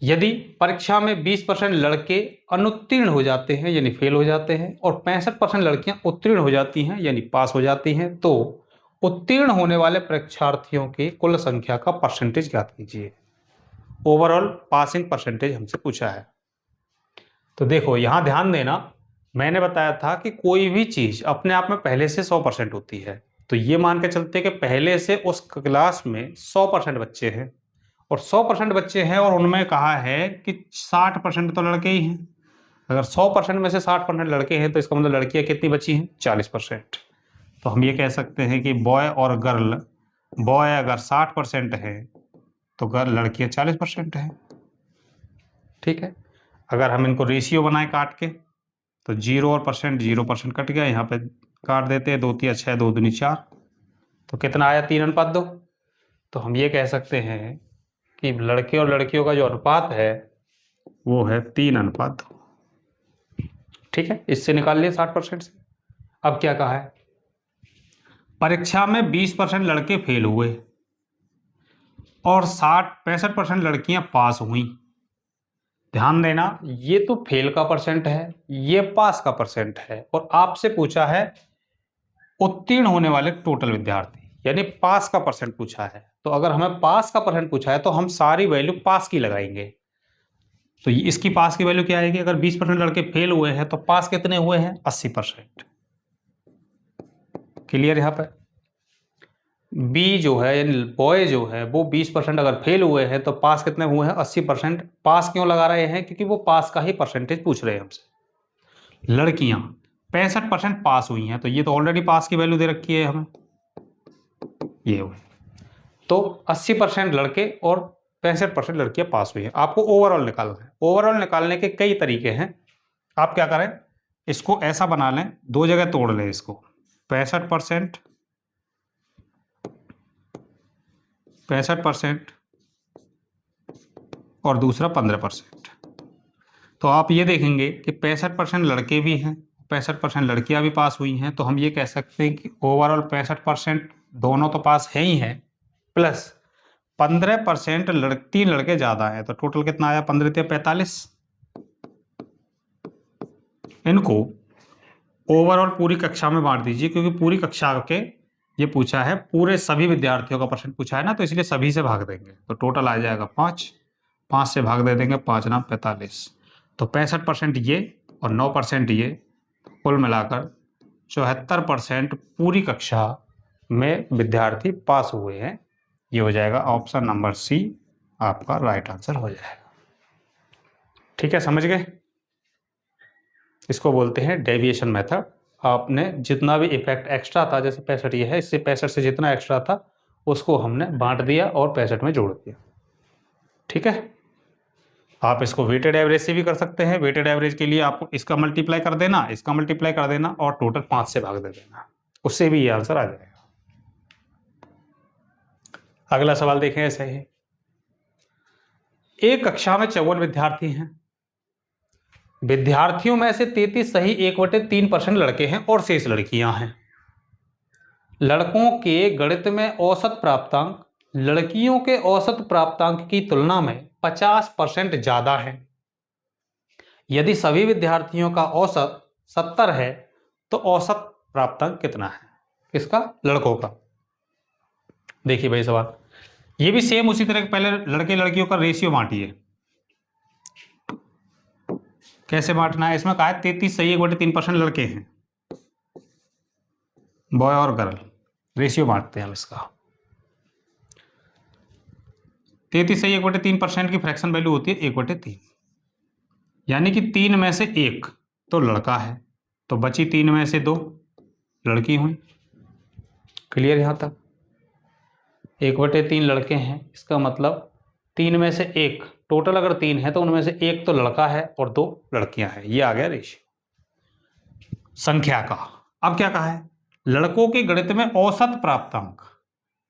यदि परीक्षा में 20% लड़के अनुत्तीर्ण हो जाते हैं यानी फेल हो जाते हैं और 65% लड़कियां उत्तीर्ण हो जाती हैं यानी पास हो जाती हैं, तो उत्तीर्ण होने वाले परीक्षार्थियों की कुल संख्या का परसेंटेज ज्ञात कीजिए। ओवरऑल पासिंग परसेंटेज हमसे पूछा है। तो देखो यहां ध्यान देना, मैंने बताया था कि कोई भी चीज अपने आप में पहले से 100% होती है। तो ये मान के चलते कि पहले से उस क्लास में 100% बच्चे हैं और 100% बच्चे हैं और उनमें कहा है कि 60% तो लड़के ही हैं। अगर 100% में से 60% लड़के हैं तो इसका मतलब लड़कियां कितनी बची हैं? 40%। तो हम ये कह सकते हैं कि बॉय और गर्ल, बॉय अगर 60% है तो गर्ल लड़कियां 40% है। ठीक है, अगर हम इनको रेशियो बनाए काट के तो 0 और परसेंट, 0% कट गया, यहाँ पे काट देते हैं। 2 3 6, 2 दूनी 4, तो कितना आया? 3:2। तो हम ये कह सकते हैं कि लड़के और लड़कियों का जो अनुपात है वो है 3:2। ठीक है, इससे निकाल लिए 60% से। अब क्या कहा है? परीक्षा में 20% लड़के फेल हुए और 65% लड़कियां पास हुई। ध्यान देना, ये तो फेल का परसेंट है, ये पास का परसेंट है, और आपसे पूछा है उत्तीर्ण होने वाले टोटल विद्यार्थी, यानी पास का परसेंट पूछा है। तो अगर हमें पास का परसेंट पूछा है तो हम सारी वैल्यू पास की लगाएंगे। तो इसकी पास की वैल्यू क्या आएगी? अगर 20% लड़के फेल हुए हैं तो पास कितने हुए हैं? 80%। क्लियर यहां पर? बी जो है यानी बॉय जो है वो 20% अगर फेल हुए हैं तो पास कितने हुए हैं? 80%। पास क्यों लगा रहे हैं? क्योंकि वो पास का ही परसेंटेज पूछ रहे हैं हमसे। लड़कियां 65% पास हुई हैं, तो ये तो ऑलरेडी पास की वैल्यू दे रखी है हमें, ये हुई। तो 80% लड़के और 65% लड़कियां पास हुई हैं। आपको ओवरऑल निकालना है। ओवरऑल निकालने के कई तरीके हैं। आप क्या करें, इसको ऐसा बना लें, दो जगह तोड़ लें इसको। 65% और दूसरा 15%। तो आप ये देखेंगे कि 65% लड़के भी हैं, 65% लड़कियां भी पास हुई हैं। तो हम ये कह सकते हैं कि ओवरऑल 65% दोनों तो पास है ही हैं, प्लस 15% तीन लड़के ज्यादा हैं। तो टोटल कितना आया? 15 × 45। इनको ओवरऑल पूरी कक्षा में बांट दीजिए, क्योंकि पूरी कक्षा के ये पूछा है, पूरे सभी विद्यार्थियों का परसेंट पूछा है ना, तो इसलिए सभी से भाग देंगे। तो टोटल आ जाएगा 5। 5 से भाग दे देंगे, 5 × 45। तो 65% ये और 9% ये, कुल मिलाकर 74% पूरी कक्षा में विद्यार्थी पास हुए हैं। ये हो जाएगा ऑप्शन नंबर सी, आपका राइट आंसर हो जाएगा। ठीक है, समझ गए? इसको बोलते हैं डेविएशन मेथड। आपने जितना भी इफेक्ट एक्स्ट्रा था, जैसे 65 ये है, इससे 65 से जितना एक्स्ट्रा था उसको हमने बांट दिया और 65 में जोड़ दिया। ठीक है, आप इसको वेटेड एवरेज से भी कर सकते हैं। वेटेड एवरेज के लिए आपको इसका मल्टीप्लाई कर देना, इसका मल्टीप्लाई कर देना और टोटल 5 से भाग दे देना, उससे भी ये आंसर आ जाएगा। अगला सवाल देखें, ऐसे ही एक कक्षा में 54 विद्यार्थी हैं। विद्यार्थियों में से 33 सही 1/3% लड़के हैं और शेष लड़कियां हैं। लड़कों के गणित में औसत प्राप्तांक लड़कियों के औसत प्राप्तांक की तुलना में 50% ज्यादा है। यदि सभी विद्यार्थियों का औसत 70 है तो औसत प्राप्तांक कितना है? किसका? लड़कों का। देखिए भाई सवाल, ये भी सेम उसी तरह पहले लड़के लड़कियों का रेशियो बांटिए। कैसे बांटना है? इसमें कहा है 33 सही 1/3% लड़के हैं, बॉय और गर्ल। रेशियो बांटते हैं हम इसका। 33 सही 1/3% की फ्रैक्शन वैल्यू होती है 1/3, यानी कि 3 में से 1 तो लड़का है, तो बची 3 में से 2 लड़की हुई। क्लियर यहां तक? 1/3 लड़के हैं, इसका मतलब 3 में से 1, टोटल अगर 3 है तो उनमें से 1 तो लड़का है और 2 लड़कियां हैं। ये आ गया रेशियो संख्या का। अब क्या कहा है? लड़कों के गणित में औसत प्राप्तांक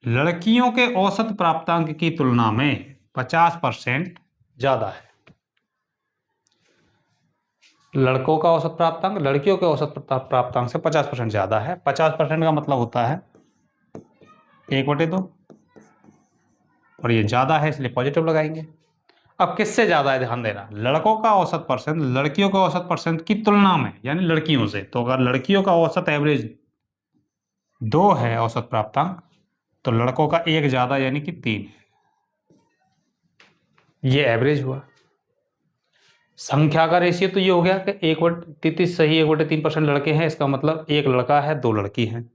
लड़कियों के औसत प्राप्तांक की तुलना में 50% ज्यादा है। लड़कों का औसत प्राप्तांक लड़कियों के औसत प्राप्तांक से 50% ज्यादा है। 50% का मतलब होता है 1/2, और ये ज्यादा है इसलिए पॉजिटिव लगाएंगे। अब किससे ज्यादा है? ध्यान देना, लड़कों का औसत परसेंट लड़कियों के औसत परसेंट की तुलना में, यानी लड़कियों से। तो अगर लड़कियों का औसत एवरेज 2 है औसत प्राप्तांक, तो लड़कों का 1 ज्यादा यानी कि 3 है। ये एवरेज हुआ। संख्या का रेशियो तो ये हो गया कि 1/33 सही 1/3% लड़के हैं, इसका मतलब 1 लड़का है 2 लड़की हैं।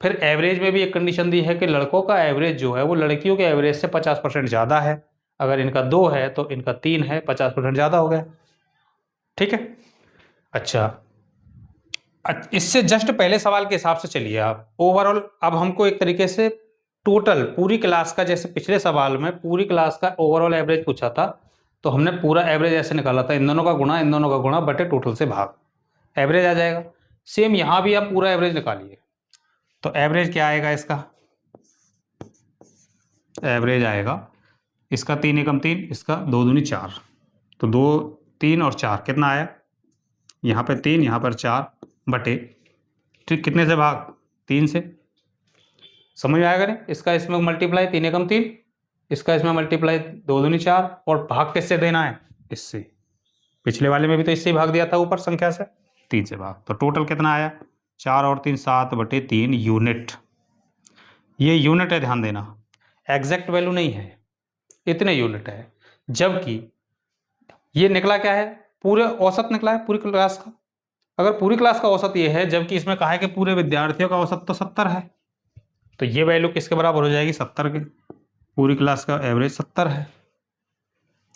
फिर एवरेज में भी एक कंडीशन दी है कि लड़कों का एवरेज जो है वो लड़कियों के एवरेज से 50% ज्यादा है। अगर इनका 2 है तो इनका 3 है, 50% ज्यादा हो गया। ठीक है, अच्छा, इससे जस्ट पहले सवाल के हिसाब से चलिए आप ओवरऑल। अब हमको एक तरीके से टोटल पूरी क्लास का, जैसे पिछले सवाल में पूरी क्लास का ओवरऑल एवरेज पूछा था, तो हमने पूरा एवरेज ऐसे निकाला था, इन दोनों का गुणा बटे टोटल से भाग, एवरेज आ जाएगा। सेम यहां भी आप पूरा एवरेज निकालिए, तो एवरेज क्या आएगा? इसका एवरेज आएगा, इसका 3 एकम 3, इसका 2 दूनी 4, तो 2 3 और 4 कितना आया? यहाँ पे 3 यहाँ पर 4 बटे, ठीक, कितने से भाग? 3 से। समझ में आएगा नहीं? इसका इसमें मल्टीप्लाई 3 एकम 3, इसका इसमें मल्टीप्लाई 2 दूनी 4, और भाग किससे देना है? इससे। पिछले वाले में भी तो इससे ही भाग दिया था ऊपर संख्या से, 3 से भाग। तो टोटल कितना आया? 4 और 3 7/3 यूनिट। ये यूनिट है, ध्यान देना, एग्जैक्ट वैल्यू नहीं है, इतने यूनिट है। जबकि ये निकला क्या है? पूरे औसत निकला है पूरी क्लास का। अगर पूरी क्लास का औसत ये है, जबकि इसमें कहा है कि पूरे विद्यार्थियों का औसत तो 70 है, तो ये वैल्यू किसके बराबर हो जाएगी? 70 के। पूरी क्लास का एवरेज 70 है,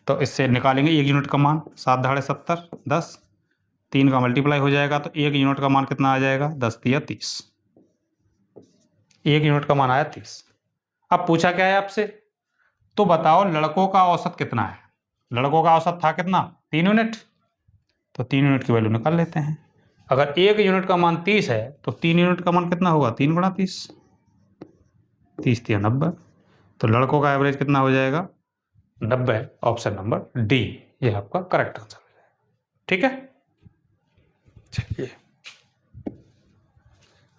तो इससे निकालेंगे 1 यूनिट का मान, 7 दहाड़े 70, 10, 3 का मल्टीप्लाई हो जाएगा, तो 1 यूनिट का मान कितना आ जाएगा? 10 तिया 30। 1 यूनिट का मान आया 30। अब पूछा क्या है आपसे? तो बताओ लड़कों का औसत कितना है? लड़कों का औसत था कितना? 3 यूनिट। तो 3 यूनिट की वैल्यू निकाल लेते हैं। अगर 1 यूनिट का मान 30 है, तो 3 यूनिट का मान कितना होगा? 3 गुणा 30, 30 तिया 90। तो लड़कों का एवरेज कितना हो जाएगा? 90। ऑप्शन नंबर डी ये आपका करेक्ट आंसर हो जाएगा। ठीक है, चलिए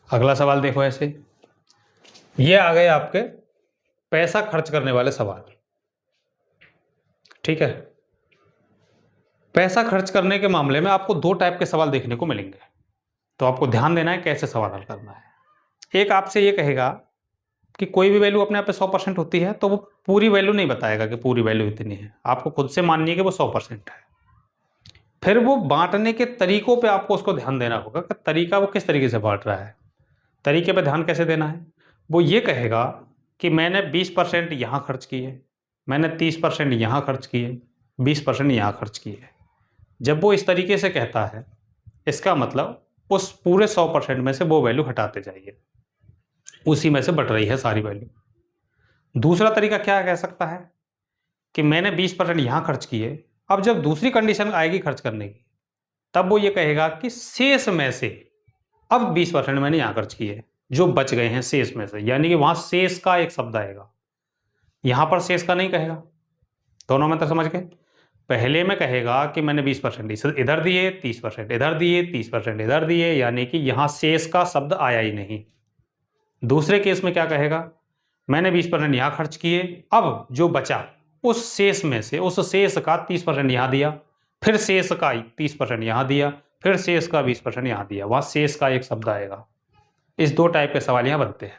अगला सवाल देखो। ऐसे ये आ गए आपके पैसा खर्च करने वाले सवाल। ठीक है, पैसा खर्च करने के मामले में आपको 2 टाइप के सवाल देखने को मिलेंगे, तो आपको ध्यान देना है कैसे सवाल हल करना है। एक आपसे ये कहेगा कि कोई भी वैल्यू अपने आप पे 100% होती है, तो वो पूरी वैल्यू नहीं बताएगा कि पूरी वैल्यू इतनी है, आपको खुद से माननी है कि वो 100% है। फिर वो बांटने के तरीकों पे आपको उसको ध्यान देना होगा कि तरीका वो किस तरीके से बांट रहा है। तरीके पे ध्यान कैसे देना है? वो ये कहेगा कि मैंने 20% यहाँ खर्च किए, मैंने 30% यहाँ खर्च किए, 20% यहाँ खर्च किए। जब वो इस तरीके से कहता है, इसका मतलब उस पूरे 100% में से वो वैल्यू हटाते जाइए, उसी में से बट रही है सारी वैल्यू। दूसरा तरीका क्या कह सकता है कि मैंने 20% यहाँ खर्च किए, अब जब दूसरी कंडीशन आएगी खर्च करने की, तब वो ये कहेगा कि शेष में से अब 20% मैंने यहाँ खर्च किए, जो बच गए हैं शेष में से, यानी कि वहां शेष का एक शब्द आएगा, यहां पर शेष का नहीं कहेगा। दोनों में तो समझ गए? पहले में कहेगा कि मैंने 20% इधर दिए, 30% इधर दिए, 30% इधर दिए, यानी कि यहां शेष का शब्द आया ही नहीं। दूसरे केस में क्या कहेगा? मैंने 20% यहां खर्च किए, अब जो बचा उस शेष में से, उस शेष का 30% यहां दिया, फिर शेष का 30% यहां दिया, फिर शेष का 20% यहां दिया, वहां शेष का एक शब्द आएगा। इस 2 टाइप के सवाल यहां बनते हैं,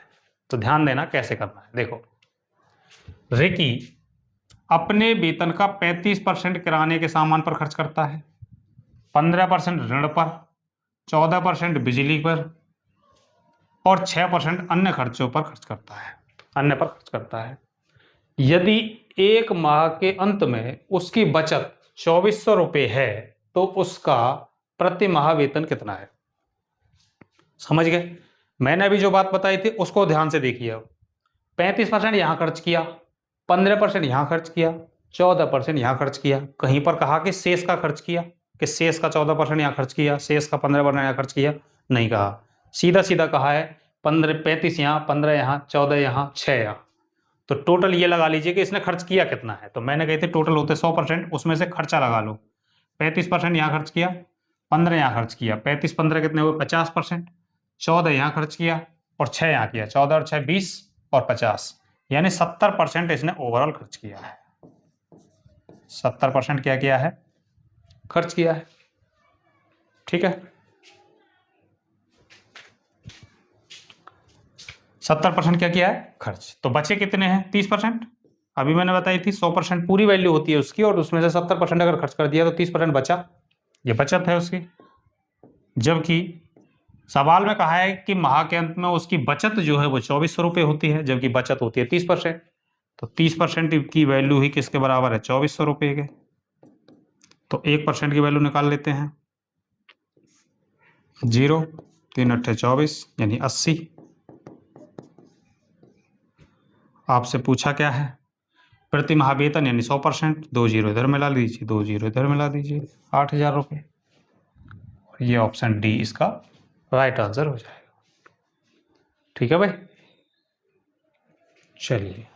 तो ध्यान देना कैसे करना है। देखो, रिकी अपने वेतन का 35% किराने के सामान पर खर्च करता है, 15% ऋण पर, 14% बिजली पर और 6% अन्य खर्चों पर खर्च करता है, अन्य पर खर्च करता है। यदि 1 माह के अंत में उसकी बचत 2400 रुपये है, तो उसका प्रति माह वेतन कितना है? समझ गए? मैंने अभी जो बात बताई थी उसको ध्यान से देखिए। 35% यहां खर्च किया, 15% यहां खर्च किया, 14% यहां खर्च किया। कहीं पर कहा कि शेष का खर्च किया, कि शेष का 14% यहां खर्च किया, शेष का 15% यहां खर्च किया? नहीं कहा, सीधा सीधा कहा है 35 यहां, 15 यहां, 14 यहां, 6 यहां। तो टोटल ये लगा लीजिए कि इसने खर्च किया कितना है। तो मैंने कही थी टोटल होते 100%, उसमें से खर्चा लगा लो। 35% यहां खर्च किया, 15 यहां खर्च किया, 35 15 कितने हुए? 50%। 14 यहां खर्च किया और 6 यहां किया, 14 और 6 20 और 50, यानी 70% इसने ओवरऑल खर्च किया है। 70% क्या किया है? खर्च किया है। ठीक है, 70% क्या किया है? खर्च। तो बचे कितने हैं? 30%। अभी मैंने बताई थी 100% पूरी वैल्यू होती है उसकी, और उसमें से 70% अगर खर्च कर दिया तो 30% बचा, ये बचत है उसकी। जबकि सवाल में कहा है कि माह के अंत में उसकी बचत जो है वो 2400 रुपये होती है, जबकि बचत होती है 30%। तो 30% की वैल्यू ही किसके बराबर है? 2400 रुपये के। तो 1% की वैल्यू निकाल लेते हैं, 0 3 8 24 यानी 80। आपसे पूछा क्या है? प्रति माह वेतन यानी 100%। 2 जीरो इधर मिला लीजिए, 2 जीरो इधर मिला दीजिए, 8000 रुपये। और ये ऑप्शन डी इसका राइट आंसर हो जाएगा। ठीक है भाई, चलिए